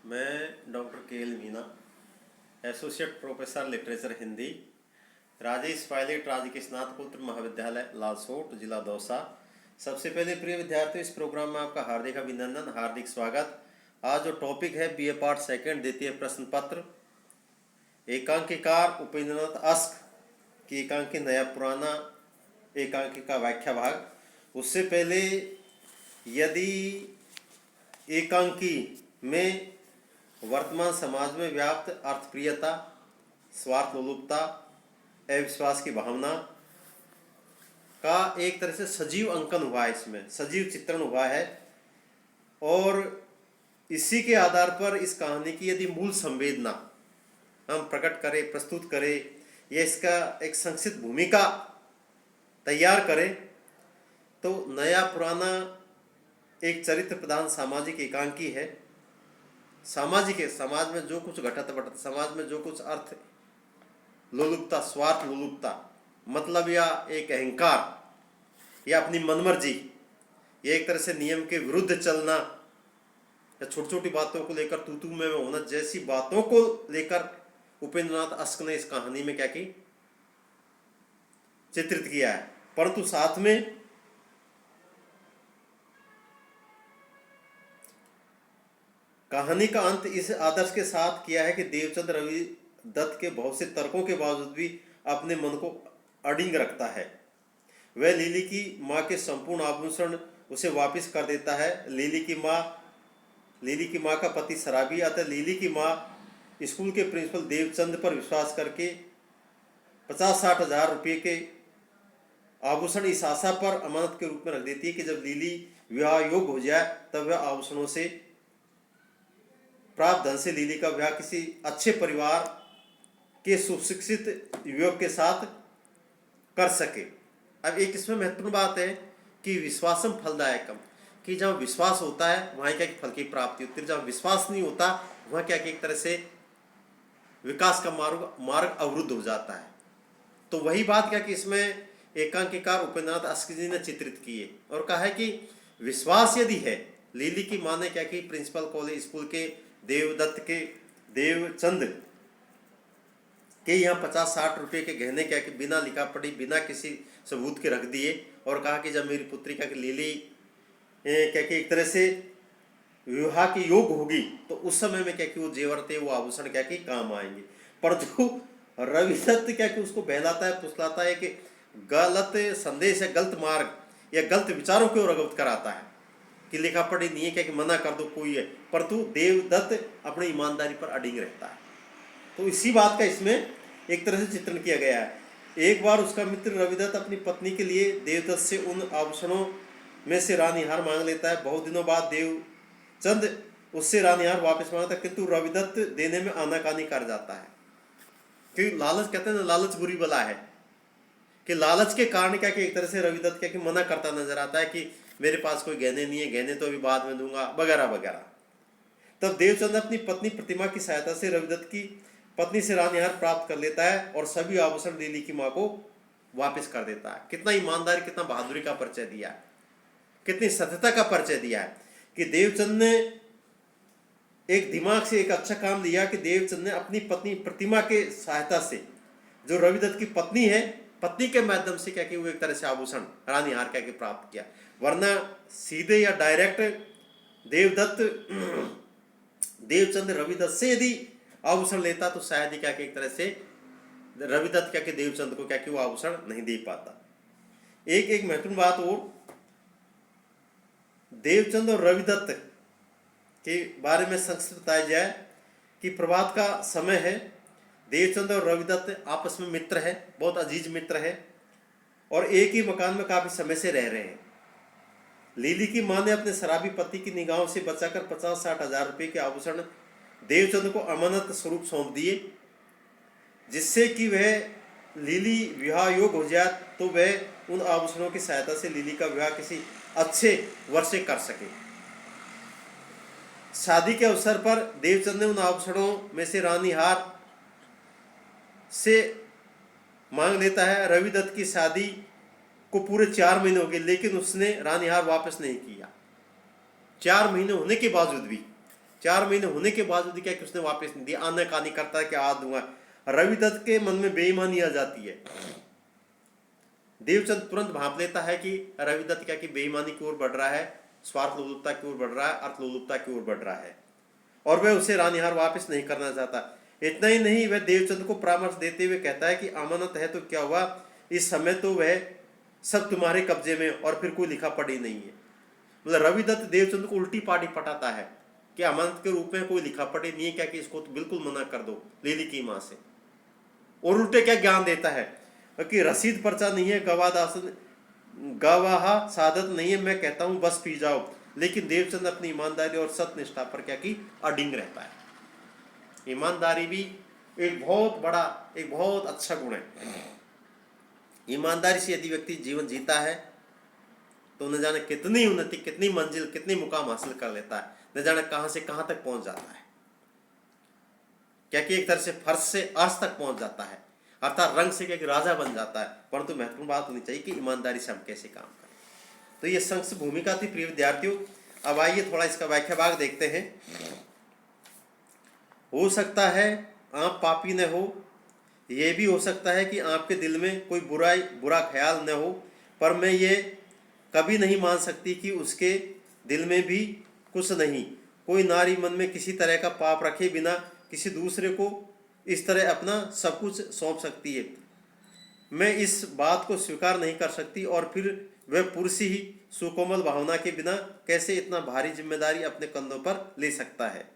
मैं डॉक्टर के L Meena, associate professor literature Hindi, Rajesh Pilot राजकीय स्नातकोत्तर महाविद्यालय लालसोट, जिला दौसा। सबसे पहले प्रिय विद्यार्थियों, इस प्रोग्राम में आपका हार्दिक अभिनंदन, हार्दिक स्वागत। आज जो टॉपिक है बीए पार्ट सेकंड द्वितीय प्रश्न पत्र, एकांकीकार उपेंद्रनाथ अस्क की एकांकी नया पुराना एकांकी का व्याख्या भाग। उससे पहले यदि एकांकी में वर्तमान समाज में व्याप्त अर्थप्रियता, स्वार्थ लोलुपता, अविश्वास की भावना का एक तरह से सजीव अंकन हुआ है, इसमें सजीव चित्रण हुआ है, और इसी के आधार पर इस कहानी की यदि मूल संवेदना हम प्रकट करें, प्रस्तुत करें, या इसका एक संक्षिप्त भूमिका तैयार करें, तो नया पुराना एक चरित्र प्रधान सामाजिक एकांकी है। सामाजिक है, समाज में जो कुछ घटत बढ़त, समाज में जो कुछ अर्थ लोलुपता, स्वार्थ लोलुपता, मतलब या एक अहंकार या अपनी मनमर्जी, ये एक तरह से नियम के विरुद्ध चलना, या छोटी छोटी बातों को लेकर तू तू मैं होना जैसी बातों को लेकर उपेंद्रनाथ अस्क ने इस कहानी में क्या की, चित्रित किया है। परंतु साथ में कहानी का अंत इस आदर्श के साथ किया है कि देवचंद रवि दत्त के बहुत से तर्कों के बावजूद भी अपने मन को अडिंग रखता है। वह लिली की माँ के संपूर्ण आभूषण उसे वापस कर देता है। लिली की माँ का पति शराबी, अतः लिली की माँ स्कूल के प्रिंसिपल देवचंद पर विश्वास करके 50-60 हज़ार रुपये के आभूषण इस आशा पर अमानत के रूप में रख देती है कि जब लिली विवाह योग्य हो जाए तब वह आभूषणों से प्राप्त धन से लिली का विवाह किसी अच्छे परिवार के सुशिक्षित युवक के साथ कर सके। अब एक इसमें महत्वपूर्ण बात है कि विश्वासम फलदायकम, कि जहाँ विश्वास होता है वहाँ क्या फल की प्राप्ति होती है, जहाँ विश्वास नहीं होता वहाँ क्या कि एक तरह से विकास का मार्ग अवरुद्ध हो जाता है। तो वही बात क्या कि इसमें एकांकीकार उपेंद्रनाथ अस्क जी ने चित्रित की है और कहा है कि विश्वास यदि है, लिली की माँ ने क्या कि प्रिंसिपल कॉलेज स्कूल के देवचंद के यहाँ 50-60 रुपये के गहने क्या कि बिना लिखा पढ़ी, बिना किसी सबूत के रख दिए, और कहा कि जब मेरी पुत्री क्या कि लिली क्या कि एक तरह से विवाह के योग होगी तो उस समय में क्या कि वो जेवर थे, वो आभूषण क्या कि काम आएंगे। परंतु रवि दत्त क्या कि उसको बहलाता है, फुसलाता है कि गलत संदेश या गलत मार्ग या गलत विचारों को अवगत कराता है कि लिखा पढ़ी नहीं है, क्या कि मना कर दो कोई है, परंतु देवदत्त अपनी ईमानदारी पर अडिग रहता है। तो इसी बात का इसमें एक तरह से चित्रण किया गया है। एक बार उसका मित्र रविदत्त अपनी पत्नी के लिए देवदत्त से उन आभूषणों में से रानीहार मांग लेता है। बहुत दिनों बाद देवचंद उससे रानीहार वापस मांगता है, किंतु रविदत्त देने में आनाकानी कर जाता है। क्योंकि लालच, कहते हैं ना, लालच बुरी बला है, कि लालच के कारण क्या कि एक तरह से रविदत्त क्या कि मना करता नजर आता है कि मेरे पास कोई गहने नहीं है, गहने तो अभी बाद में दूंगा, वगैरह वगैरह। तब देवचंद अपनी पत्नी प्रतिमा की सहायता से रविदत्त की पत्नी से रानीहार प्राप्त कर लेता है और सभी आभूषण लिली की माँ को वापस कर देता है। कितना ईमानदारी, कितना बहादुरी का परिचय दिया है, कितनी सत्यता का परिचय दिया है कि देवचंद ने एक दिमाग से एक अच्छा काम लिया कि देवचंद ने अपनी पत्नी प्रतिमा के सहायता से, जो रविदत्त की पत्नी है, पत्नी के माध्यम से क्या कि वो एक तरह से आभूषण रानीहार क्या कि प्राप्त किया। वरना सीधे या डायरेक्ट देवचंद रविदत्त से यदि आभूषण लेता तो शायद ही क्या कि एक तरह से रविदत्त क्या कि देवचंद को क्या कि वो आभूषण नहीं दे पाता। एक महत्वपूर्ण बात और, देवचंद और रविदत्त के बारे में संक्षिप्त बताया जाए कि प्रभात का समय है। देवचंद और रविदत्त आपस में मित्र है, बहुत अजीज मित्र है, और एक ही मकान में काफी समय से रह रहे हैं। लिली की मां ने अपने शराबी पति की निगाहों से बचाकर 50-60 हज़ार रुपये के आभूषण देवचंद को अमानत स्वरूप सौंप दिए, जिससे कि वह लिली विवाह योग्य हो जाए तो वह उन आभूषणों की सहायता से लिली का विवाह किसी अच्छे वर से कर सके। शादी के अवसर पर देवचंद ने उन आभूषणों में से रानीहार से मांग लेता है। रविदत्त की शादी को पूरे 4 महीने हो गए, लेकिन उसने रानीहार वापस नहीं किया। 4 महीने होने के बावजूद भी 4 महीने होने के बावजूद क्या कि उसने वापस नहीं दिया, आनाकानी करता है कि आ दूंगा। रवि दत्त के मन में बेईमानी आ जाती है। देवचंद तुरंत भांप लेता है कि रवि दत्त क्या कि बेईमानी की ओर बढ़ रहा है, स्वार्थ लोलुपता की ओर बढ़ रहा है, अर्थ लोलुपता की ओर बढ़ रहा है, और वह उसे रानीहार वापस नहीं करना चाहता। इतना ही नहीं, वह देवचंद को परामर्श देते हुए कहता है कि अमानत है तो क्या हुआ, इस समय तो वह सब तुम्हारे कब्जे में और फिर कोई लिखा पढ़ी नहीं है। मतलब रवि दत्त देवचंद को उल्टी पार्टी पटाता है कि अमानत के रूप में कोई लिखा पढ़ी नहीं है, क्या कि इसको तो बिल्कुल मना कर दो लिली की मां से। और उल्टे क्या ज्ञान देता है कि रसीद पर्चा नहीं है, गवाह सादत नहीं है, मैं कहता हूं बस पी जाओ। लेकिन देवचंद अपनी ईमानदारी और सत्यनिष्ठा पर क्या की अडिंग रहता है। ईमानदारी भी एक बहुत अच्छा गुण है। ईमानदारी से यदि व्यक्ति जीवन जीता है तो न जाने कितनी उन्नति, कितनी मंजिल, कितनी मुकाम हासिल कर लेता है, न जाने कहां से कहां तक पहुंच जाता है। क्या कि एक तरह से फर्श से अर्श तक पहुंच जाता है, अर्थात रंग से क्या कि राजा बन जाता है। परंतु महत्वपूर्ण बात होनी चाहिए कि ईमानदारी से हम कैसे काम करें। तो ये संक्षिप्त भूमिका थी प्रिय विद्यार्थियों। अब आइए थोड़ा इसका व्याख्या भाग देखते हैं। हो सकता है आप पापी न हो, यह भी हो सकता है कि आपके दिल में कोई बुरा ख्याल न हो, पर मैं ये कभी नहीं मान सकती कि उसके दिल में भी कुछ नहीं। कोई नारी मन में किसी तरह का पाप रखे बिना किसी दूसरे को इस तरह अपना सब कुछ सौंप सकती है। मैं इस बात को स्वीकार नहीं कर सकती, और फिर वह पुरुष ही सुकोमल भावना के बिना कैसे इतना भारी जिम्मेदारी अपने कंधों पर ले सकता है।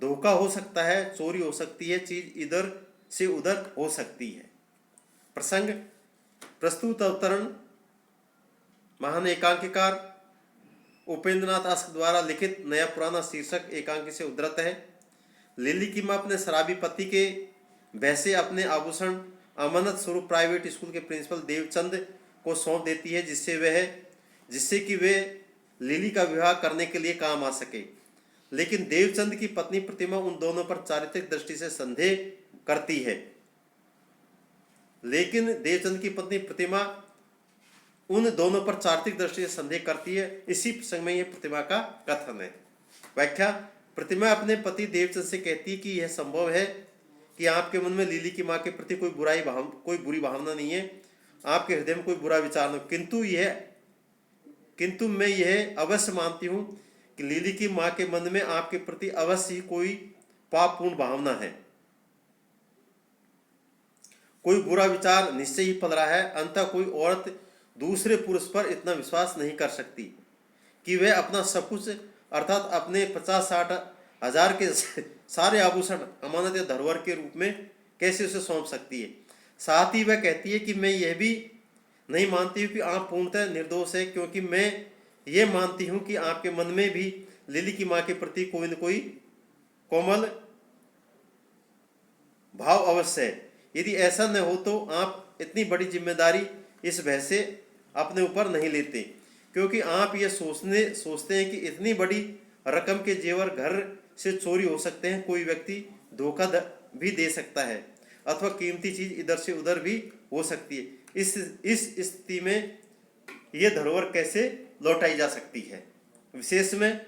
धोखा हो सकता है, चोरी हो सकती है, चीज इधर से उधर हो सकती है। प्रसंग प्रस्तुत अवतरण महान एकांकिकार उपेंद्रनाथ आस्क द्वारा लिखित नया पुराना शीर्षक एकांकी से उद्धृत है। लिली की मां अपने शराबी पति के वैसे अपने आभूषण अमानत स्वरूप प्राइवेट स्कूल के प्रिंसिपल देवचंद को सौंप देती है, जिससे कि वे लिली का विवाह करने के लिए काम आ सके। लेकिन देवचंद की पत्नी प्रतिमा उन दोनों पर चारित्रिक दृष्टि से संदेह करती है। इसी प्रसंग में यह प्रतिमा का कथन है। व्याख्या। प्रतिमा अपने पति देवचंद से कहती है कि यह संभव है कि आपके मन में लिली की मां के प्रति कोई बुरी भावना नहीं है, आपके हृदय में कोई बुरा विचार नहीं, किंतु मैं यह अवश्य मानती हूं कि लिली की मां के मन में आपके प्रति अवश्य ही कोई पापपूर्ण भावना है, कोई बुरा विचार निश्चय ही पल रहा है। अंततः कोई औरत दूसरे पुरुष पर इतना विश्वास नहीं कर सकती कि वह अपना सब कुछ अर्थात अपने 50-60 हजार के सारे आभूषण अमानत या धरोहर के रूप में कैसे उसे सौंप सकती है। साथ ही वह कहती है कि मैं यह भी नहीं मानती हूँ कि आप पूर्णतः निर्दोष है, क्योंकि मैं ये मानती हूँ कि आपके मन में भी लिली की मां के प्रति कोई न कोई कोमल भाव अवश्य है। यदि ऐसा न हो तो आप इतनी बड़ी जिम्मेदारी इस भय से अपने ऊपर नहीं लेते, क्योंकि आप ये सोचते हैं कि इतनी बड़ी रकम के जेवर घर से चोरी हो सकते हैं, कोई व्यक्ति धोखा भी दे सकता है, अथवा कीमती चीज इधर से उधर भी हो सकती है। इस स्थिति में यह धरोहर कैसे लौटाई जा सकती है। विशेष में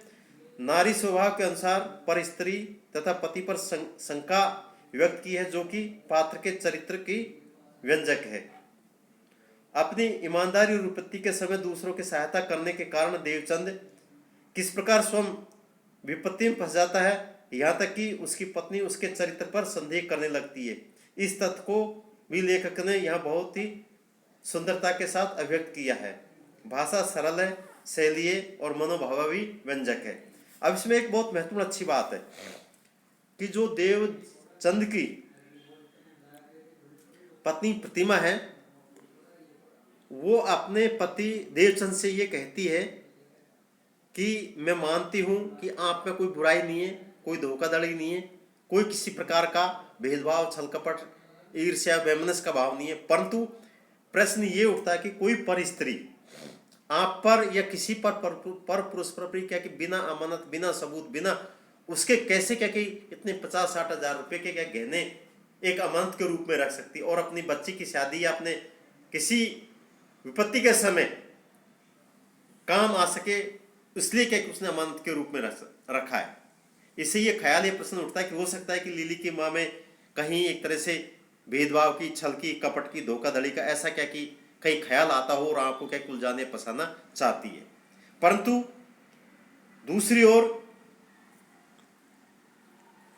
नारी स्वभाव के अनुसार पर स्त्री तथा पति पर शंका व्यक्त की है, जो कि पात्र के चरित्र की व्यंजक है। अपनी ईमानदारी और विपत्ति के समय दूसरों की सहायता करने के कारण देवचंद किस प्रकार स्वयं विपत्ति में फंस जाता है, यहाँ तक कि उसकी पत्नी उसके चरित्र पर संदेह करने लगती है। इस तथ्य को भी लेखक ने यहाँ बहुत ही सुंदरता के साथ अभिव्यक्त किया है। भाषा सरल है, शैलीय और मनोभावी व्यंजक है। अब इसमें एक बहुत महत्वपूर्ण अच्छी बात है कि जो देवचंद की पत्नी प्रतिमा है, वो अपने पति देवचंद से ये कहती है कि मैं मानती हूं कि आप में कोई बुराई नहीं है, कोई धोखाधड़ी नहीं है, कोई किसी प्रकार का भेदभाव, छल कपट, ईर्ष्या, वैमनस्य का भाव नहीं है। परंतु प्रश्न ये उठता है कि कोई पर स्त्री आप पर या किसी पर पुरुष पर क्या कि बिना अमानत, बिना सबूत, बिना उसके कैसे क्या कि इतने 50-60 हजार रुपए के क्या गहने एक अमानत के रूप में रख सकती, और अपनी बच्ची की शादी या अपने किसी विपत्ति के समय काम आ सके इसलिए क्या कि उसने अमानत के रूप में रखा है। इससे ये ख्याल, ये प्रश्न उठता है कि हो सकता है कि लिली की माँ में कहीं एक तरह से भेदभाव की, छल की, कपट की, धोखाधड़ी का ऐसा क्या कि कहीं ख्याल आता हो और आपको क्या उलझाने फंसाना चाहती है। परंतु दूसरी ओर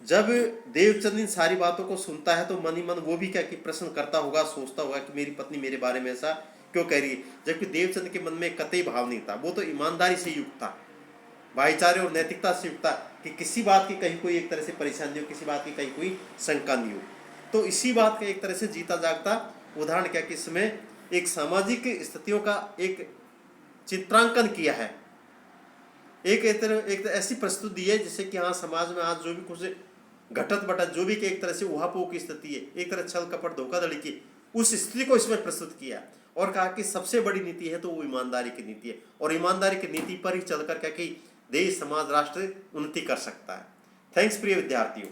जब देवचंद इन सारी बातों को सुनता है तो मन ही मन वो भी क्या कि प्रश्न करता होगा, सोचता होगा कि मेरी पत्नी मेरे बारे में ऐसा क्यों कह रही है, जबकि देवचंद के मन में कतई भाव नहीं था। वो तो ईमानदारी से युक्त था, भाईचारे और नैतिकता से युक्त था कि किसी बात की कहीं कोई एक तरह से परेशानी हो, किसी बात की कहीं कोई शंका नहीं हो। तो इसी बात का एक तरह से जीता जागता उदाहरण क्या कि इसमें एक सामाजिक स्थितियों का एक चित्रांकन किया है, एक ऐसी प्रस्तुति दी है जिससे कि हाँ समाज में आज जो भी कुछ घटत बटत जो भी कि एक तरह से उहापोह की स्थिति है, एक तरह छल कपट धोखाधड़ी की, उस स्थिति को इसमें प्रस्तुत किया और कहा कि सबसे बड़ी नीति है तो वो ईमानदारी की नीति है और ईमानदारी की नीति पर ही चलकर क्या कि देश समाज राष्ट्र उन्नति कर सकता है। थैंक्स प्रिय विद्यार्थियों।